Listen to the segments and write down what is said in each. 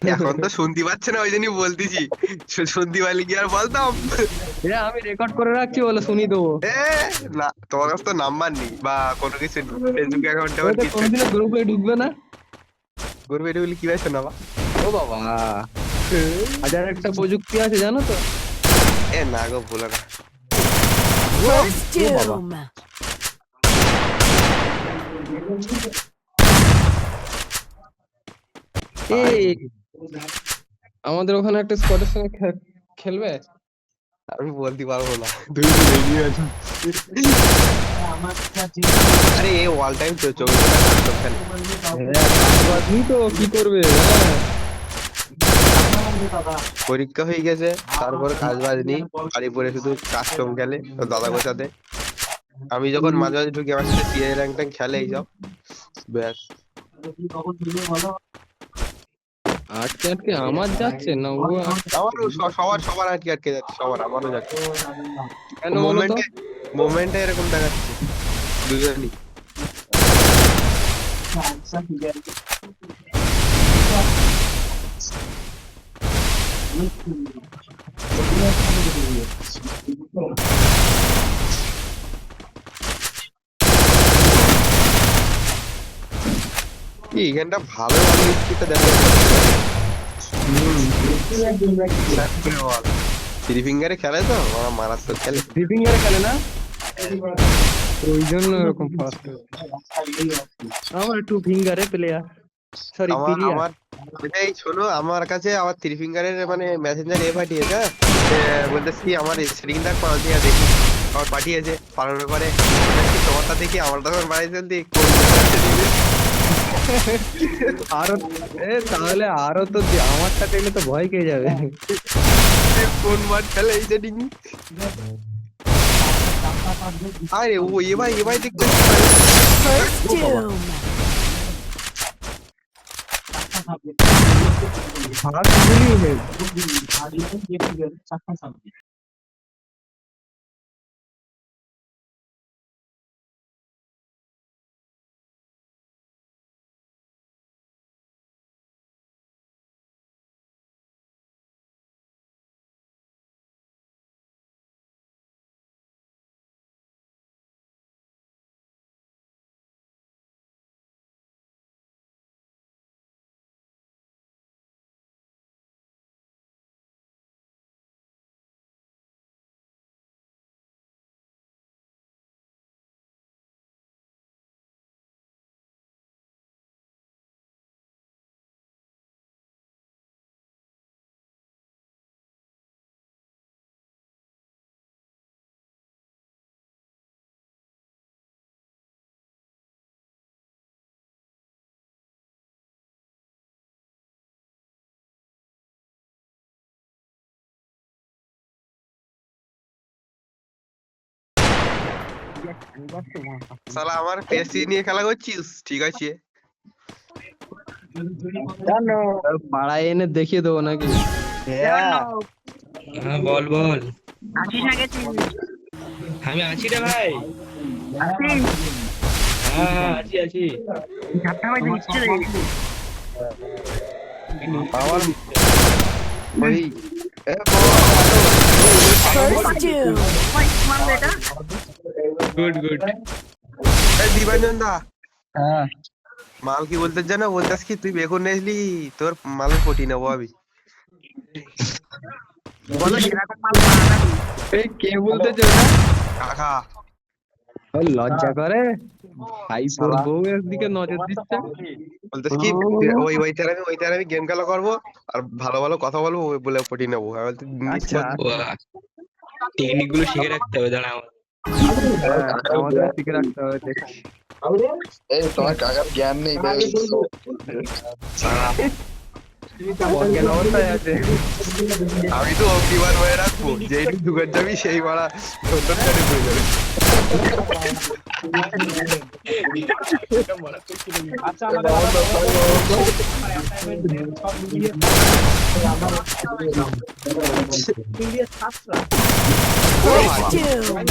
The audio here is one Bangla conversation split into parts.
এখন তো শুনতে পাচ্ছে না, ওই জন্যই বলতেছি। শুনতে পারলে কি আর বলতাম। আমি রেকর্ড করে রাখছি, বলে শুনি দেবো। এ না, তোমার কাছে তো নাম্বার নেই বা কোনো কিছু নেই, ফেসবুক অ্যাকাউন্ট ও আমার তো কিছু নেই। কোনদিনও গ্রুপে ঢুকবে না। করবে এটা বলে কি ভাই শোনাবা? ও বাবা, হাজার একটা প্রযুক্তি আছে জানো তো। এ না গো, বলো না। First ও বাবা, doom. ভাই এই আমাদের ওখানে একটা স্কোয়াডের সঙ্গে খেলবে। আমি বলতে পারবো না, তুমি তো রেডি আছো। আরে এ অল টাইম তো 24 ঘন্টা খেলে। হ্যাঁ, তো কি করবে, হ্যাঁ। পরীক্ষা হয়ে গেছে, তারপরে কাজ বাজ নেই, বাড়ি পড়ে শুধু কাস্টম খেলে ওর দাদা গোছাতে। আমি যখন মাঝে মাঝে ঢুকি, আমার সাথে সিআই র্যাঙ্ক ট্যাঙ্ক খেলে এইসব, ব্যাস। আটকে আটকে আমার যাচ্ছে না ও। আমারও সবার সবার আটকে আটকে যাচ্ছে, সবার, আমারও যাচ্ছে। কেন বলো তো। মোমেন্টে মোমেন্টে এরকম দেখাচ্ছে দুজনই। কি এখানটা ভালো ভালো স্পিডটা দেখা যাচ্ছে। থ্রি ফিঙ্গারে খেলে তো, ওরা মারাত্মক খেলে। ফিঙ্গারে খেলে না, ওই জন্য এরকম ফাস্ট। আমার টু ফিঙ্গারে প্লেয়ার, সরি আমার প্লেয়ার। আমার এই শোনো, আমার কাছে আমার থ্রি ফিঙ্গারের মানে মেসেঞ্জার পাঠিয়েছে, হ্যাঁ? বলতেছি কি আমার স্ক্রিনটা পাল দিয়ে দেখি। আমার পাঠিয়েছে পাঠানোর পরে বলতেছি তোমারটা দেখি, আমারটা তখন বাড়াই চলতে কোন দিবে। আরো তাহলে আরো তো আমারটা দেখলে তো ভয় পেয়ে যাবে। কোন মাঠ খেলে এই সেটিং। আরে ও এ ভাই দেখতে First doom. ফাস্ট গুলি হেড। শালা আমার পেসি নিয়ে খেলা করছিস, ঠিক আছে। পাড়ায় এনে দেখিয়ে দেবো নাকি। হ্যাঁ হ্যাঁ বল বল। আছিস না গেছিস? আমি আছি রে ভাই। আছিস? হ্যাঁ আছি আছি। ঝাপটা হয়তো ইচ্ছে রে। আমার ওই এ First doom. ভাই মারবে এটা? Good good. দিবাঞ্জন দা, হ্যাঁ, মাল কি বলতে জানো, বলতেস কি তুই বেগুন নিয়েছিলি, তোর মালের পটি নেবো আমি। বলো সেরকম মাল বানাবি। এই কে বলতেছে ওটা? কাকা ও লজ্জা করে, ভাই তোর শালা, বউ এর দিকে নজর দিচ্ছে। বলতেস কি ওইটার আমি গেম খেলা করবো আর ভালো ভালো কথা বলবো, ওই বলে পটি নেবো। আমি বলতে আচ্ছা, টেকনিক গুলো শিখে রাখতে হবে, দাঁড়া আমার। হ্যাঁ, আমাদের শিখে রাখতে হবে, দেখছি। এই তোমার কাকার জ্ঞান নেই অজ্ঞান অবস্থায় আছে। আমি তো অগ্নিবার হয়ে রাখবো, যেই ঢুকে যাবি সেই মারা সুন্দর করে হয়ে যাবে। First doom.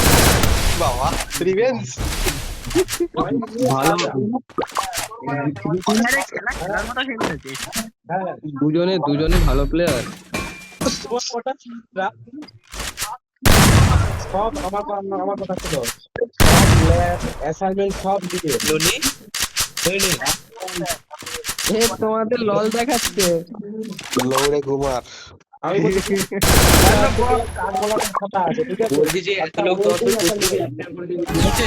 বাবা রিভেঞ্জ। ভালো আরে খেলা খেলার মতো খেলতেছে। দুজনে ভালো প্লেয়ার। লোনি লোনি এ তোমাদের লল দেখাচ্ছে। লৌড়ে কুমার বলছি যে এত লোক তো প্রত্যেকে একটা করে দিচ্ছে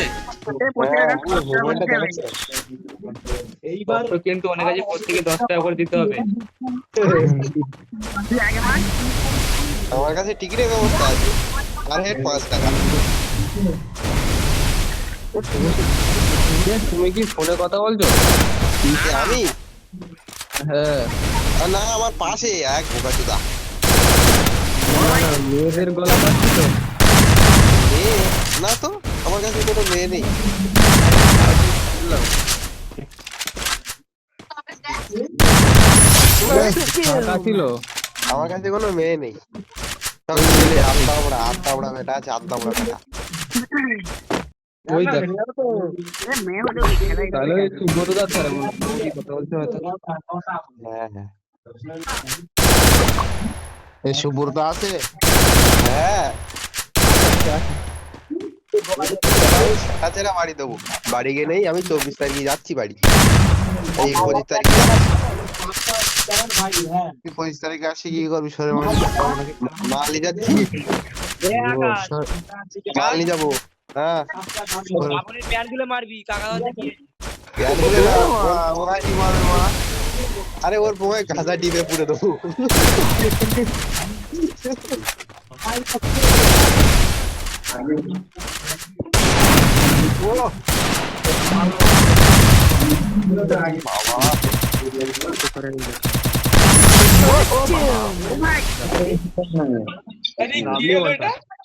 মোবাইলটা দেখাচ্ছে এইবার তো কিন্তু অনেক আছে প্রত্যেকে 10 টাকা করে দিতে হবে। তুই আগে মার। আমার কাছে টিকিটের ব্যবস্থা আছে আর হেড 5 টাকা। তুমি কি ফোনে কথা বলছো? কে, আমি হ্যাঁ। না আমার পাশে এক বোকাচোদা মেয়েদের গলা পাচ্ছি তো। মেয়ে না তো, আমার কাছে কোনো মেয়ে নেই। ফাঁকা ছিল। আমার কাছে কোনো মেয়ে নেই, সব ছেলে আত্মা বেটা আছে, আত্মা বেটা। ওই দেখ এ মেয়ে হলে ওই খেলাই তাহলে ওই সুব্রতদার স্যার কথা বলছে হয়তো। হ্যাঁ হ্যাঁ এই সুব্রত আছে। হ্যাঁ তাছাড়া বাড়ি দেবো, বাড়ি গিয়ে নেই, আমি 24 তারিখে যাচ্ছি বাড়ি। এই 25 তারিখে তুই 25 তারিখে আসি কি করবি? সরে মাল নিয়ে যাচ্ছি, মাল নিয়ে যাবো। হ্যাঁ প্যান্টগুলো মারবি কাকা জ্ঞান বলে না, ওরা কি মারবে মা? আরে ওর পোঙায় গাঁজা টিপে পুড়ে দেবো। First doom. আরে কি হলো এটা?